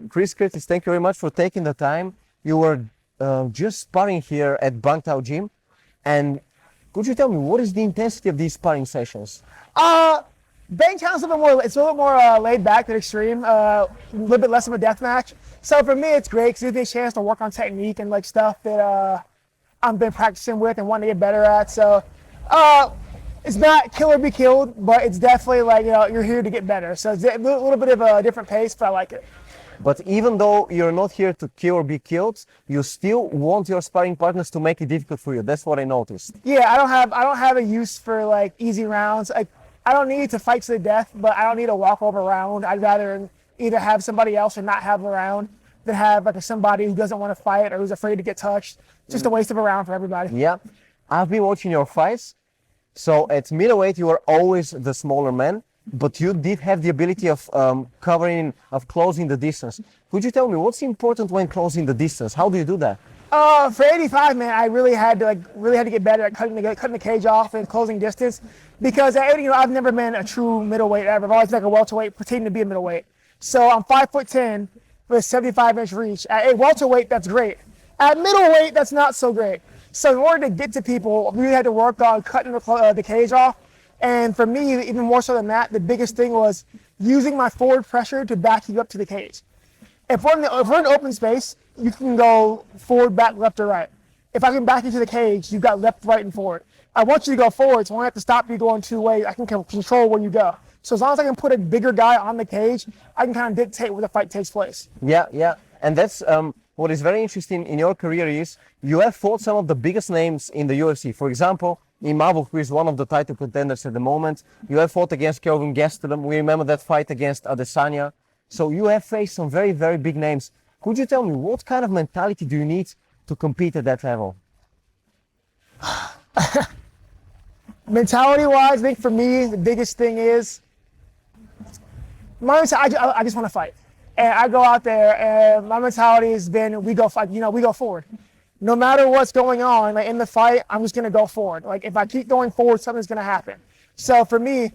Chris Curtis, thank you very much for taking the time. You were just sparring here at Bangtao Gym, and could you tell me what is the intensity of these sparring sessions? Bangtao's a little bit more laid back than extreme, a little bit less of a death match. So for me, it's great because it gives me a chance to work on technique and like stuff that I've been practicing with and want to get better at. So it's not kill or be killed, but it's definitely like, you're here to get better. So it's a little bit of a different pace, but I like it. But even though you're not here to kill or be killed, you still want your sparring partners to make it difficult for you. That's what I noticed. Yeah, I don't have a use for like easy rounds. I don't need to fight to the death, but I don't need a walkover round. I'd rather either have somebody else or not have a round than have like somebody who doesn't want to fight or who's afraid to get touched. Just a waste of a round for everybody. Yeah, I've been watching your fights. So at middleweight, you were always the smaller man, but you did have the ability of closing the distance. Could you tell me what's important when closing the distance? How do you do that? For 85, man, I really had to get better at cutting the cage off and closing distance, because I've never been a true middleweight ever. I've always been like a welterweight, pretending to be a middleweight. So I'm 5'10" with a 75-inch reach. At a welterweight, that's great. At middleweight, that's not so great. So in order to get to people, we had to work on cutting the cage off. And for me, even more so than that, the biggest thing was using my forward pressure to back you up to the cage. If we're in open space, you can go forward, back, left, or right. If I can back you to the cage, you've got left, right, and forward. I want you to go forward, so I don't have to stop you going two ways. I can control where you go. So as long as I can put a bigger guy on the cage, I can kind of dictate where the fight takes place. Yeah. And that's what is very interesting in your career is you have fought some of the biggest names in the UFC. For example, Imavov, who is one of the title contenders at the moment. You have fought against Kelvin Gastelum. We remember that fight against Adesanya. So you have faced some very, very big names. Could you tell me what kind of mentality do you need to compete at that level? Mentality-wise, I think for me, the biggest thing is I just want to fight. And I go out there, and my mentality has been, we go fight. We go forward. No matter what's going on, like in the fight, I'm just gonna go forward. Like if I keep going forward, something's gonna happen. So for me,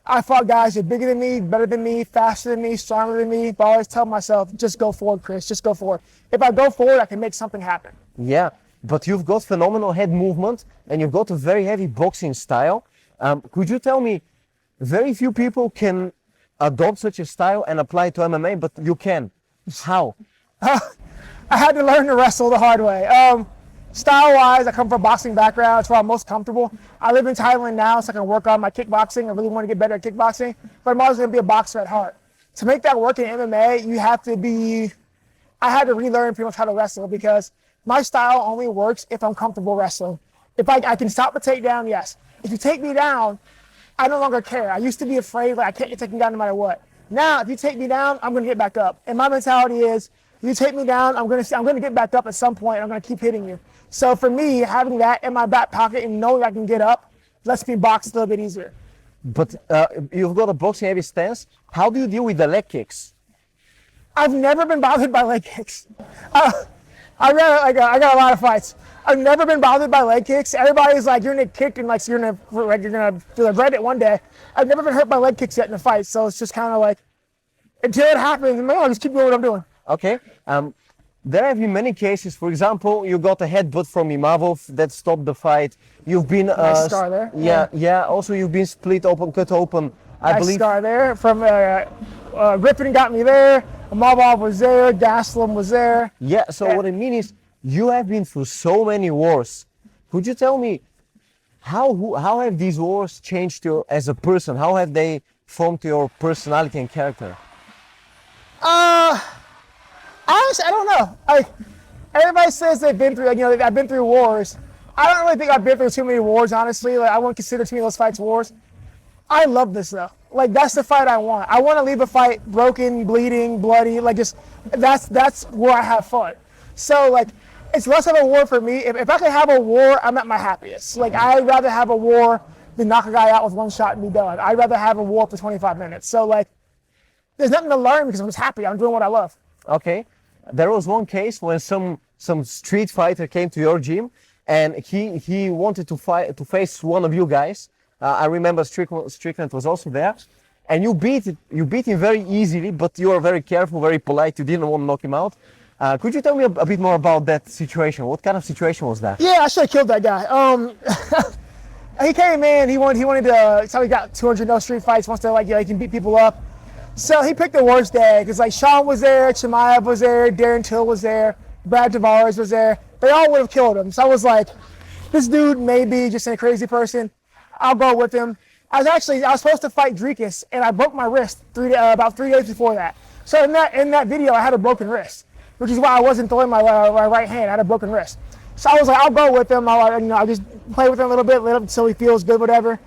I fought guys who are bigger than me, better than me, faster than me, stronger than me. But I always tell myself, just go forward, Chris. Just go forward. If I go forward, I can make something happen. Yeah, but you've got phenomenal head movement, and you've got a very heavy boxing style. Could you tell me, very few people can adopt such a style and apply it to MMA, but you can. How? I had to learn to wrestle the hard way. Style-wise, I come from a boxing background. It's where I'm most comfortable. I live in Thailand now, so I can work on my kickboxing. I really want to get better at kickboxing, but I'm always going to be a boxer at heart. To make that work in MMA, you have to be... I had to relearn pretty much how to wrestle, because my style only works if I'm comfortable wrestling. If I can stop the takedown, yes. If you take me down, I no longer care. I used to be afraid, like I can't get taken down no matter what. Now, if you take me down, I'm going to get back up. And my mentality is, you take me down, I'm going to get back up at some point, and I'm going to keep hitting you. So for me, having that in my back pocket and knowing I can get up lets me box a little bit easier. But you've got a boxing heavy stance. How do you deal with the leg kicks? I've never been bothered by leg kicks. I got a lot of fights. I've never been bothered by leg kicks. Everybody's like, you're gonna get kicked and like you're gonna regret it one day. I've never been hurt by leg kicks yet in a fight, so it's just kind of like until it happens, I'll just keep doing what I'm doing. Okay. There have been many cases. For example, you got a headbutt from Imavov that stopped the fight. You've been nice scar there. Yeah. Also, you've been split open, cut open. I believe scar there from Griffin got me there. Imavov was there. Gastelum was there. Yeah. So what I mean is, you have been through so many wars. Could you tell me how have these wars changed you as a person? How have they formed your personality and character? Honestly, I don't know. Everybody says they've been through, I've been through wars. I don't really think I've been through too many wars, honestly. Like, I wouldn't consider too many of those fights wars. I love this though. Like, that's the fight I want. I want to leave a fight broken, bleeding, bloody. Like, just that's where I have fun. So, like, it's less of a war for me. If I could have a war, I'm at my happiest. Like, I'd rather have a war than knock a guy out with one shot and be done. I'd rather have a war for 25 minutes. So, like, there's nothing to learn because I'm just happy. I'm doing what I love. Okay. There was one case when some street fighter came to your gym and he wanted to face one of you guys. I remember Strickland was also there. and you beat him very easily, but you are very careful, very polite. You didn't want to knock him out. Could you tell me a bit more about that situation? What kind of situation was that? Yeah, I should have killed that guy. He came in. He wanted to. So he got 200 no street fights. Wants to he can beat people up. So he picked the worst day because like Sean was there, Chimaev was there, Darren Till was there, Brad Tavares was there. They all would have killed him. So I was like, this dude may be just a crazy person. I'll go with him. I was supposed to fight Drekus, and I broke my wrist about 3 days before that. So in that video, I had a broken wrist, which is why I wasn't throwing my right hand. I had a broken wrist. So I was like, I'll go with him. I'll just play with him a little bit, let him so he feels good, whatever.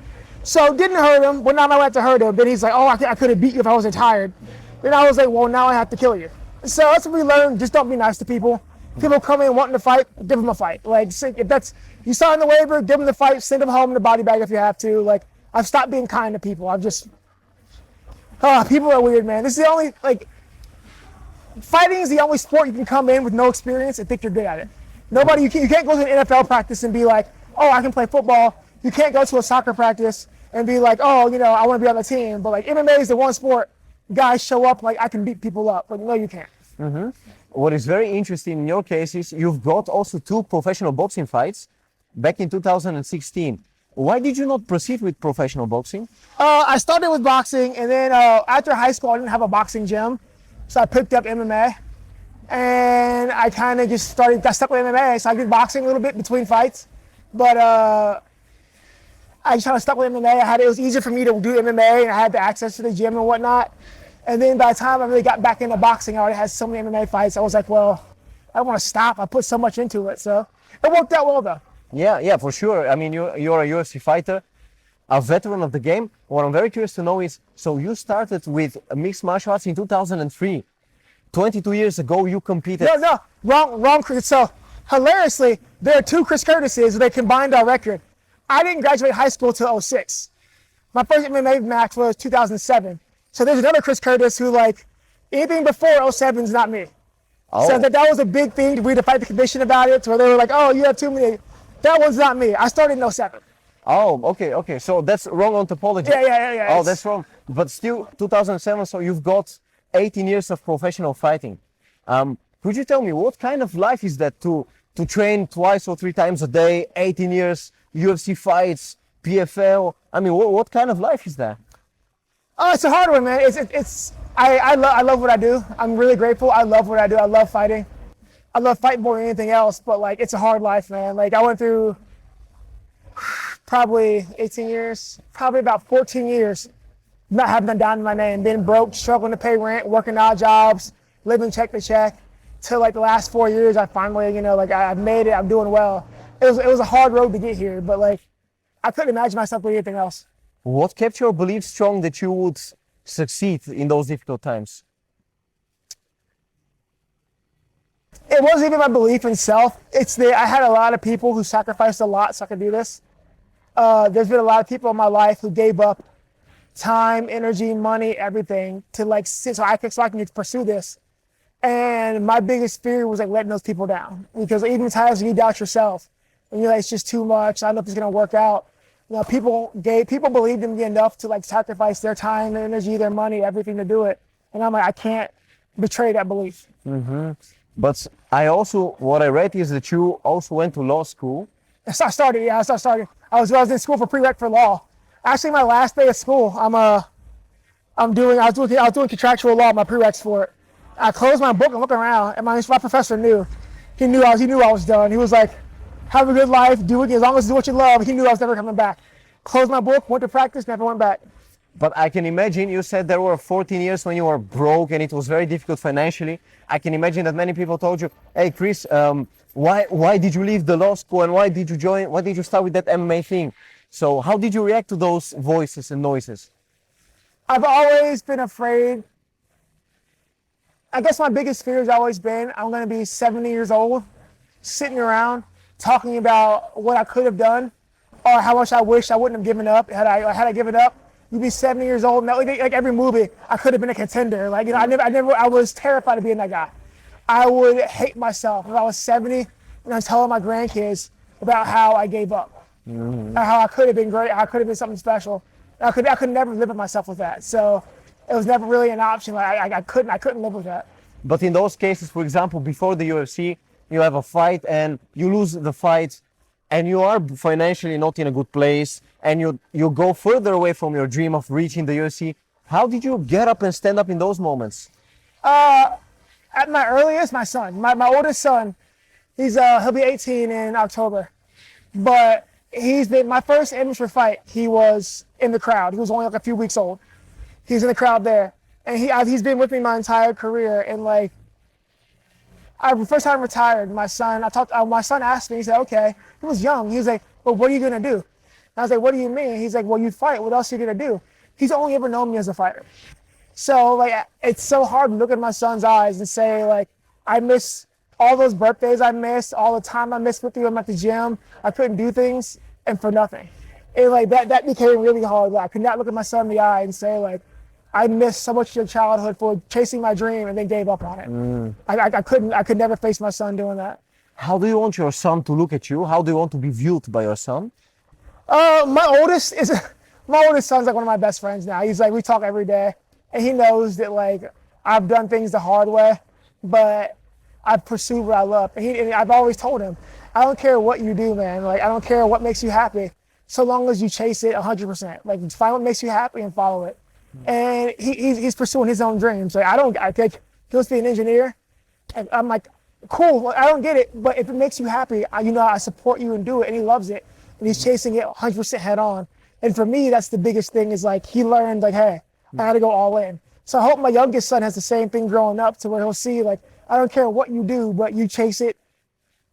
So didn't hurt him, but now I went to hurt him. Then he's like, oh, I could have beat you if I wasn't tired. Then I was like, well, now I have to kill you. So that's what we learned. Just don't be nice to people. People come in wanting to fight, give them a fight. Like if that's you sign the waiver, give them the fight, send them home in the body bag if you have to. Like I've stopped being kind to people. People are weird, man. This is the only fighting is the only sport you can come in with no experience and think you're good at it. You can't go to an NFL practice and be like, oh, I can play football. You can't go to a soccer practice and be like, oh, I want to be on the team. But like MMA is the one sport guys show up like I can beat people up. But no, you can't. Mm-hmm. What is very interesting in your case is you've got also 2 professional boxing fights back in 2016. Why did you not proceed with professional boxing? I started with boxing, and then after high school, I didn't have a boxing gym. So I picked up MMA, and I kind of just got stuck with MMA. So I did boxing a little bit between fights, but I just kind of stuck with MMA. It was easier for me to do MMA, and I had the access to the gym and whatnot. And then by the time I really got back into boxing, I already had so many MMA fights. I was like, well, I don't want to stop. I put so much into it, so it worked out well though. Yeah, for sure. I mean, you're a UFC fighter, a veteran of the game. What I'm very curious to know is, so you started with mixed martial arts in 2003. 22 years ago, you competed. No, wrong. So hilariously, there are 2 Chris Curtises. They combined our record. I didn't graduate high school till 06. My first MMA match was 2007. So there's another Chris Curtis who anything before 07 is not me. Oh. So that was a big thing. We had to fight the commission about it, where they were like, oh, you have too many. That one's not me. I started in 07. Oh, okay. So that's wrong on topology. Yeah. Oh, that's wrong. But still, 2007, so you've got 18 years of professional fighting. Could you tell me, what kind of life is that to train 2 or 3 times a day, 18 years, UFC fights, PFL? I mean, what kind of life is that? Oh, it's a hard one, man. I love what I do. I'm really grateful. I love what I do. I love fighting. I love fighting more than anything else, but it's a hard life, man. I went through probably 18 years, probably about 14 years, not having a dime in my name, being broke, struggling to pay rent, working odd jobs, living check to check, till the last 4 years, I finally, I've made it. I'm doing well. It was a hard road to get here, but I couldn't imagine myself doing anything else. What kept your belief strong that you would succeed in those difficult times? It wasn't even my belief in self. I had a lot of people who sacrificed a lot so I could do this. There's been a lot of people in my life who gave up time, energy, money, everything to so I can pursue this. And my biggest fear was letting those people down, because even times when you doubt yourself and you're it's just too much, I don't know if it's gonna work out. People believed in me enough to sacrifice their time, their energy, their money, everything to do it. And I'm I can't betray that belief. Mm-hmm. But what I read is that you also went to law school. I started. I was in school for prereq for law. Actually, my last day of school, I was doing contractual law, my prereqs for it. I closed my book and looked around, and my professor knew. He knew I was done. He was like, have a good life, do it as long as you do what you love. He knew I was never coming back. Closed my book, went to practice, never went back. But I can imagine, you said there were 14 years when you were broke and it was very difficult financially. I can imagine that many people told you, hey Chris, why did you leave the law school and why did you start with that MMA thing? So how did you react to those voices and noises? I've always been afraid. I guess my biggest fear has always been I'm going to be 70 years old, sitting around talking about what I could have done or how much I wish I wouldn't have given up. Had I given up, you'd be 70 years old. And like every movie, I could have been a contender. I was terrified of being that guy. I would hate myself if I was 70 and I'm telling my grandkids about how I gave up, or how I could have been great, how I could have been something special. I could never live with myself with that. So it was never really an option. Like I couldn't live with that. But in those cases, for example, before the UFC, you have a fight and you lose the fight and you are financially not in a good place and you go further away from your dream of reaching the UFC. How did you get up and stand up in those moments? At my earliest, my son, my oldest son, he'll be 18 in October. But he's been, my first amateur fight, he was in the crowd. He was only like a few weeks old. He was in the crowd there. And he's been with me my entire career. And like, the first time I retired, my son asked me, he said, okay, he was young. He was like, well, what are you gonna do? And I was like, what do you mean? He's like, well, you fight, what else are you gonna do? He's only ever known me as a fighter. So like, it's so hard to look at my son's eyes and say like, I miss all those birthdays I missed, all the time I missed with you. I'm at the gym. I couldn't do things and for nothing. And like that became really hard. Like, I could not look at my son in the eye and say like, I missed so much of your childhood for chasing my dream and then gave up on it. I could never face my son doing that. How do you want your son to look at you? How do you want to be viewed by your son? My oldest son's like one of my best friends now. He's like, we talk every day and he knows that like I've done things the hard way, but I've pursued what I love. And I've always told him, I don't care what you do, man. Like, I don't care what makes you happy, so long as you chase it 100%. Like, find what makes you happy and follow it. And he's pursuing his own dreams. Like, I think he wants to be an engineer. And I'm like, cool, I don't get it, but if it makes you happy, I support you and do it. And he loves it. And he's chasing it 100% head on. And for me, that's the biggest thing is like, he learned like, hey, I had to go all in. So I hope my youngest son has the same thing growing up to where he'll see like, I don't care what you do, but you chase it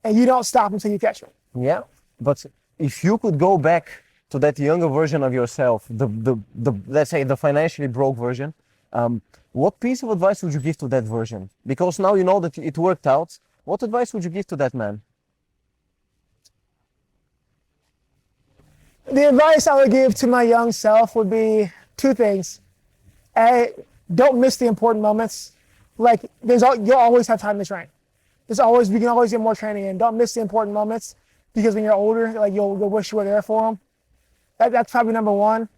and you don't stop until you catch it. Yeah, but if you could go back to that younger version of yourself, the let's say the financially broke version, what piece of advice would you give to that version? Because now you know that it worked out. What advice would you give to that man? The advice I would give to my young self would be two things. A, don't miss the important moments. Like you'll always have time to train. We can always get more training in. Don't miss the important moments because when you're older, like you'll wish you were there for them. That's probably number one.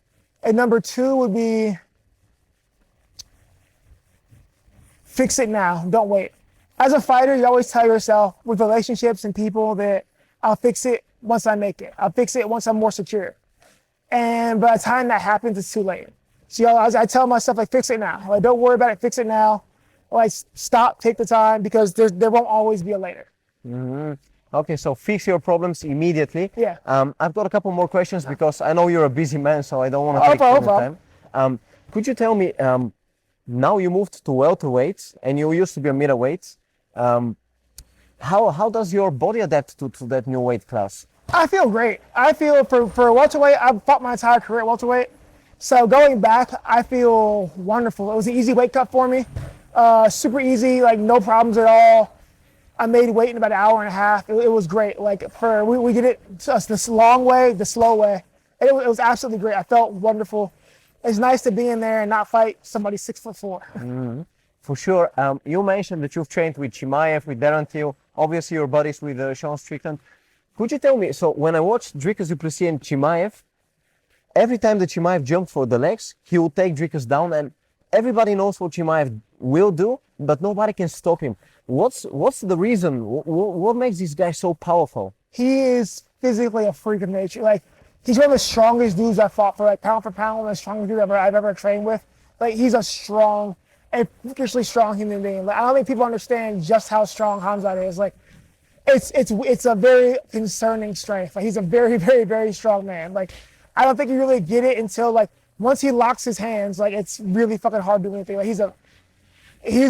And number two would be fix it now. Don't wait. As a fighter, you always tell yourself with relationships and people that I'll fix it once I make it. I'll fix it once I'm more secure. And by the time that happens, it's too late. So I tell myself, like, fix it now. Like, don't worry about it. Fix it now. Like, stop, take the time, because there won't always be a later. Mm-hmm. Okay, so fix your problems immediately. Yeah. I've got a couple more questions because I know you're a busy man, so I don't want to take too much time. Could you tell me, now you moved to welterweight and you used to be a middleweight. How does your body adapt to that new weight class? I feel great. I feel for welterweight, I've fought my entire career at welterweight. So going back, I feel wonderful. It was an easy weight cut for me. Super easy, like no problems at all. I made weight in about an hour and a half. It was great. Like we did it this long way, the slow way. It was absolutely great. I felt wonderful. It's nice to be in there and not fight somebody 6'4". Mm-hmm. For sure. You mentioned that you've trained with Chimaev, with Darren Till. Obviously, your buddies with Sean Strickland. Could you tell me, so when I watched Dricus du Plessis and Chimaev, every time that Chimaev jumped for the legs, he would take Dricus down, and everybody knows what Chimaev will do, but nobody can stop him. What's the reason? What makes this guy so powerful? He is physically a freak of nature. Like, he's one of the strongest dudes I've fought for, like pound for pound, one of the strongest dudes I've ever trained with. Like, he's a strong and freakishly strong human being. Like, I don't think people understand just how strong Khamzat is. Like, it's a very concerning strength. Like, he's a very, very, very strong man. Like, I don't think you really get it until, like, once he locks his hands, like, it's really fucking hard to do anything. Like, he's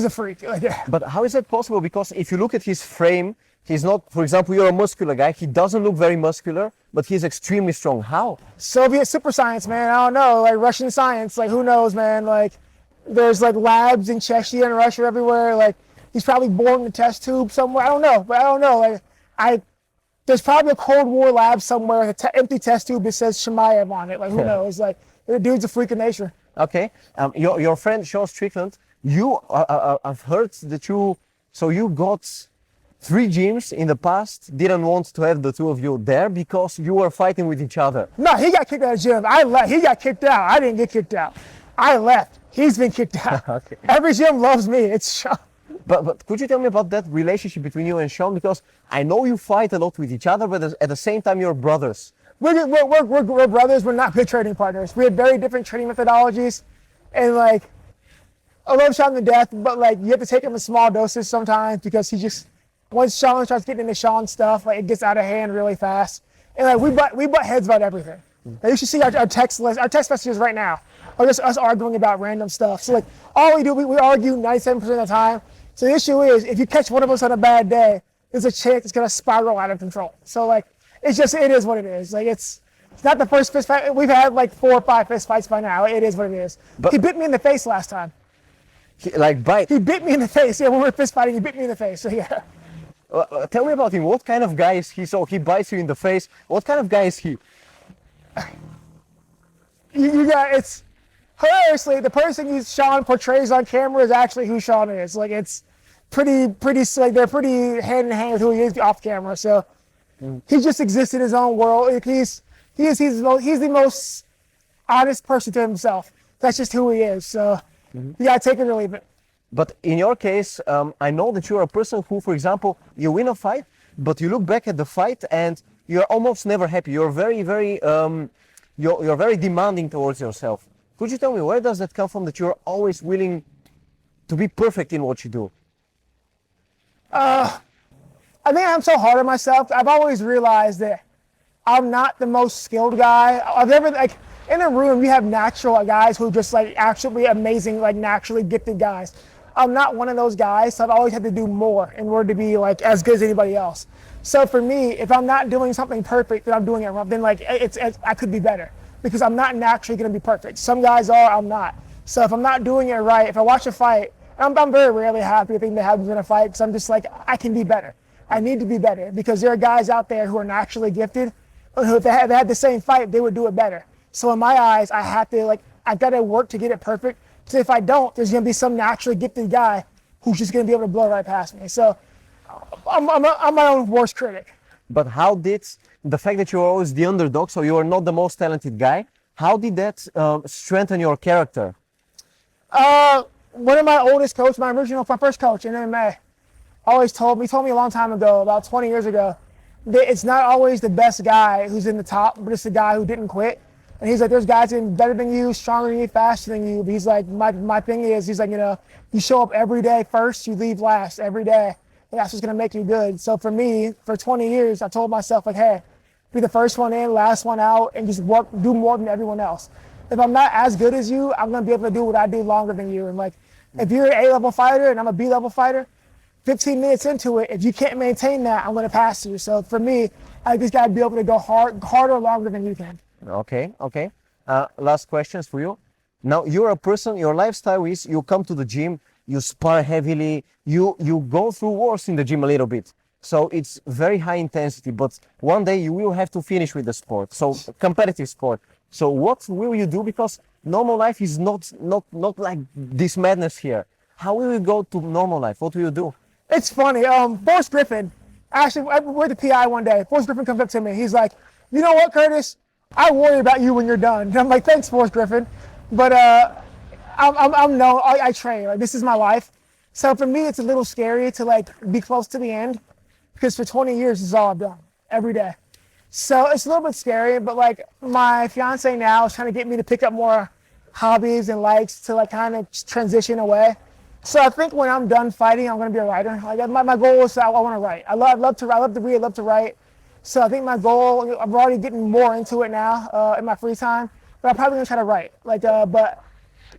a freak. Like, but how is that possible? Because if you look at his frame, he's not, for example, you're a muscular guy. He doesn't look very muscular, but he's extremely strong. How? Soviet super science, man. I don't know. Like, Russian science. Like, who knows, man? Like, there's, like, labs in Chechnya and Russia everywhere. Like, he's probably born in a test tube somewhere. I don't know. But I don't know. Like, there's probably a Cold War lab somewhere with an empty test tube that says Chimaev on it. Like, who knows? Like, the dude's a freak of nature. Okay. Your friend Sean Strickland, I've heard that you got three gyms in the past didn't want to have the two of you there because you were fighting with each other. No, he got kicked out of the gym. I left. He got kicked out. I didn't get kicked out. I left. He's been kicked out. Okay. Every gym loves me. It's Sean. But could you tell me about that relationship between you and Sean? Because I know you fight a lot with each other, but at the same time you're brothers. We're brothers. We're not good training partners. We have very different training methodologies, and like, I love Sean to death, but like you have to take him in small doses sometimes because he just, once Sean starts getting into Sean stuff, like it gets out of hand really fast. And like we butt heads about everything. Like, you should see our text list, our text messages right now are just us arguing about random stuff. So like all we do, we argue 97% of the time. So the issue is if you catch one of us on a bad day, there's a chance it's gonna spiral out of control. So like it is what it is. Like it's not the first fist fight. We've had like 4 or 5 fist fights by now. It is what it is. But he bit me in the face last time. Like bite? He bit me in the face. Yeah, when we were fist fighting, he bit me in the face. So yeah. Tell me about him. What kind of guy is he? So he bites you in the face. What kind of guy is he? You got, it's hilariously the person Sean portrays on camera is actually who Sean is. Like it's pretty like they're pretty hand in hand with who he is off camera. So he just exists in his own world. Like, he's the most honest person to himself. That's just who he is. So you gotta take it or leave it. But in your case, I know that you're a person who, for example, you win a fight, but you look back at the fight and you're almost never happy. You're very you're very demanding towards yourself. Could you tell me where does that come from, that you're always willing to be perfect in what you do? I think I'm so hard on myself. I've always realized that I'm not the most skilled guy. I've never, like, in a room, you have natural guys who just like actually amazing, like naturally gifted guys. I'm not one of those guys, so I've always had to do more in order to be like as good as anybody else. So for me, if I'm not doing something perfect, then I'm doing it wrong. Then like I could be better because I'm not naturally going to be perfect. Some guys are, I'm not. So if I'm not doing it right, if I watch a fight, I'm very rarely happy with things that happens in a fight because I'm just like, I can be better. I need to be better because there are guys out there who are naturally gifted who if they had the same fight, they would do it better. So in my eyes, I've got to work to get it perfect. So if I don't, there's going to be some naturally gifted guy who's just going to be able to blow right past me. So I'm my own worst critic. But how did the fact that you're always the underdog, so you are not the most talented guy, how did that strengthen your character? One of my oldest coaches, my first coach in MMA, always told me a long time ago, about 20 years ago, that it's not always the best guy who's in the top, but it's the guy who didn't quit. And he's like, there's guys that are better than you, stronger than you, faster than you. But he's like, my thing is, he's like, you show up every day first, you leave last every day. And that's what's going to make you good. So for me, for 20 years, I told myself, like, hey, be the first one in, last one out, and just do more than everyone else. If I'm not as good as you, I'm going to be able to do what I do longer than you. And like, if you're an A-level fighter and I'm a B-level fighter, 15 minutes into it, if you can't maintain that, I'm going to pass you. So for me, I just got to be able to go harder, longer than you can. Okay. Last questions for you. Now you're a person, your lifestyle is you come to the gym, you spar heavily, you go through wars in the gym a little bit. So it's very high intensity, but one day you will have to finish with the sport. So competitive sport. So what will you do? Because normal life is not like this madness here. How will you go to normal life? What will you do? It's funny. Forrest Griffin, actually, we're at the PI one day. Forrest Griffin comes up to me. He's like, you know what, Curtis? I worry about you when you're done. And I'm like, thanks, Forrest Griffin. But I train. Like, this is my life. So for me, it's a little scary to like be close to the end because for 20 years, this is all I've done every day. So it's a little bit scary, but like my fiance now is trying to get me to pick up more hobbies and likes to like kind of transition away. So I think when I'm done fighting, I'm going to be a writer. Like my goal is I want to write. I love to read, I love to write. So I think my goal, I'm already getting more into it now in my free time, but I'm probably going to try to write. Like, but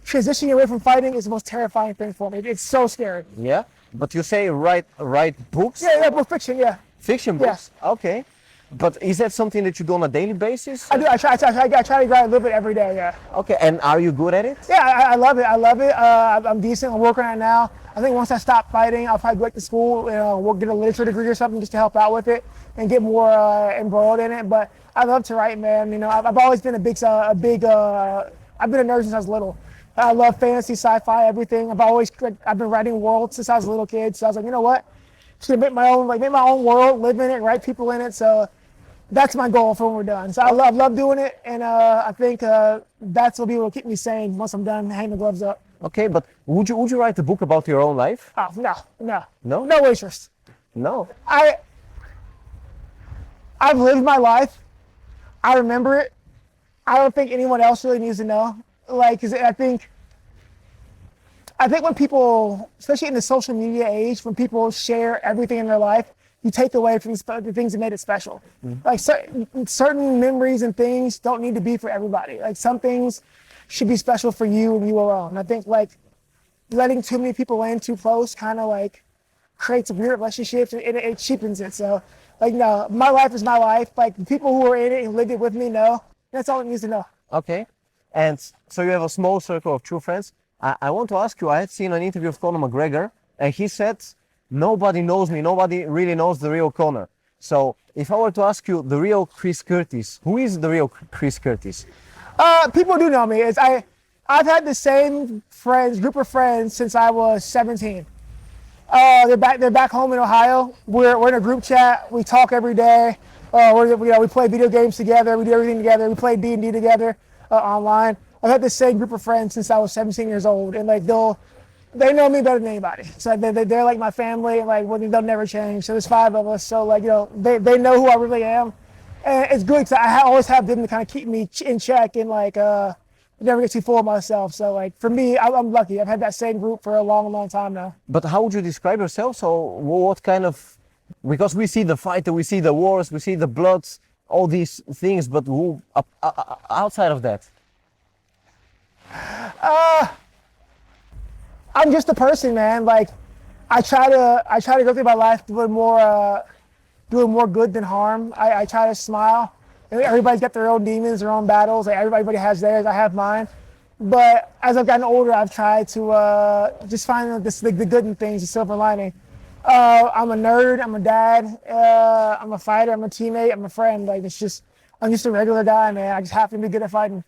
transitioning away from fighting is the most terrifying thing for me. It's so scary. Yeah, but you say write books? Yeah, book fiction, yeah. Fiction books? Yes. Okay. But is that something that you do on a daily basis? I do. I try to write a little bit every day, yeah. Okay, and are you good at it? Yeah, I love it. I'm decent. I'm working on it now. I think once I stop fighting, I'll probably go back to school, we'll get a literature degree or something just to help out with it and get more embroiled in it. But I love to write, man. I've always been I've been a nerd since I was little. I love fantasy, sci-fi, everything. I've been writing worlds since I was a little kid. So I was like, you know what? Just gonna make my own world, live in it, write people in it. So that's my goal for when we're done. So I love doing it, and I think that's what will keep me sane once I'm done hanging the gloves up. Okay, but would you write a book about your own life? Oh no, No? no interest. No. I've lived my life. I remember it. I don't think anyone else really needs to know. Like, 'cause I think when people, especially in the social media age, when people share everything in their life, you take away from the things that made it special. Like certain memories and things don't need to be for everybody. Like some things should be special for you and you alone. I think like letting too many people in too close kind of like creates weird relationships and it cheapens it. So like, no, my life is my life. Like the people who are in it and lived it with me know. That's all it needs to know. Okay. And so you have a small circle of true friends. I want to ask you, I had seen an interview of Conor McGregor, and he said, nobody knows me, nobody really knows the real Conor. So if I were to ask you the real Chris Curtis, who is the real Chris Curtis? People do know me. I've had the same group of friends since I was 17. They're back home in Ohio. We're in a group chat. We talk every day. We play video games together. We do everything together. We play D&D together online. I've had the same group of friends since I was 17 years old, and like they know me better than anybody. So they're like my family, and like they'll never change. So there's 5 of us. So like they know who I really am, and it's good because I always have them to kind of keep me in check and like never get too full of myself. So like for me, I'm lucky. I've had that same group for a long time now. But how would you describe yourself? So what kind of, because we see the fighter, we see the wars, we see the bloods, all these things, but who outside of that? I'm just a person, man. Like I try to go through my life doing more good than harm. I try to smile. Everybody's got their own demons, their own battles. Like everybody has theirs. I have mine. But as I've gotten older, I've tried to just find the good in things, the silver lining. I'm a nerd. I'm a dad. I'm a fighter. I'm a teammate. I'm a friend. Like I'm just a regular guy, man. I just happen to be good at fighting.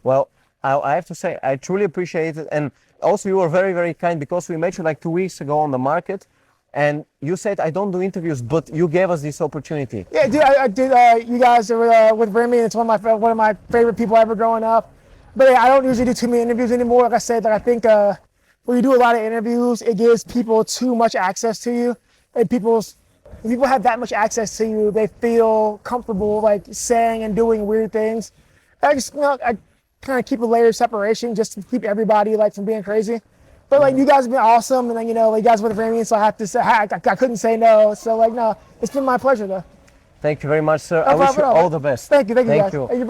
Well, I have to say, I truly appreciate it. And also you were very, very kind, because we met you like 2 weeks ago on the market, and you said, I don't do interviews, but you gave us this opportunity. Yeah, dude, I did. You guys are with Remy, and it's one of my favorite people ever growing up. But yeah, I don't usually do too many interviews anymore. Like I said, I think when you do a lot of interviews, it gives people too much access to you. And when people have that much access to you, they feel comfortable like saying and doing weird things. I kind of keep a layer of separation just to keep everybody like from being crazy. But like you guys have been awesome, and then you guys were with Remy, so I have to say I couldn't say no. So like no, it's been my pleasure though. Thank you very much, sir. No I wish you problem at all. all the best. Thank you guys. You.